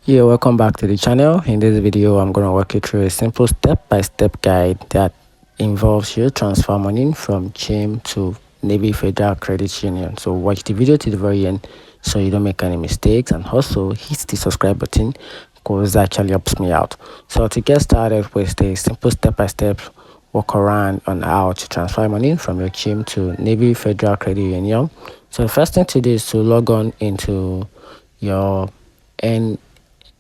Yeah, welcome back to the channel. In this video, I'm going to walk you through a simple step-by-step guide that involves you transfer money from Chime to Navy Federal Credit Union. So watch the video to the very end so you don't make any mistakes, and also hit the subscribe button because that actually helps me out. So to get started with the simple step-by-step walk around on how to transfer money from your Chime to Navy Federal Credit Union. So the first thing to do is to log on into your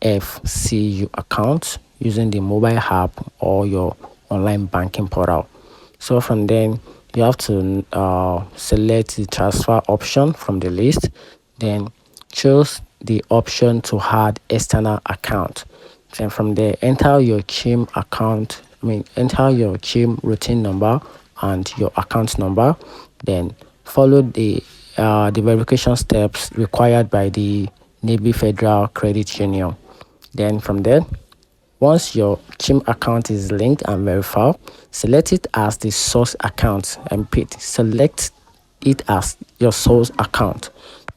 FCU account using the mobile app or your online banking portal. So from then you have to select the transfer option from the list, then choose the option to add external account. Then from there enter your Chime account, enter your Chime routine number and your account number, then follow the verification steps required by the Navy Federal Credit Union. Then from there, once your Chime account is linked and verified, select it as the source account and select it as your source account.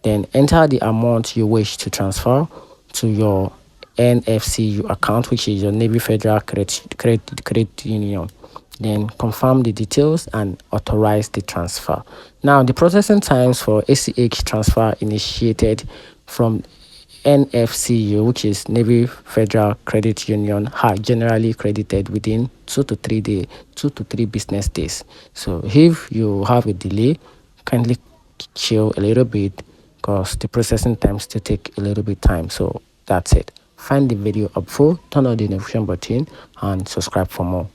Then enter the amount you wish to transfer to your NFCU account, which is your Navy Federal Credit Union. Then confirm the details and authorize the transfer. Now, the processing times for ACH transfer initiated from NFCU, which is Navy Federal Credit Union, are generally credited within 2 to 3 business days. So if you have a delay, kindly chill a little bit because the processing times to take a little bit time. So that's it. Find the video helpful, turn on the notification button and subscribe for more.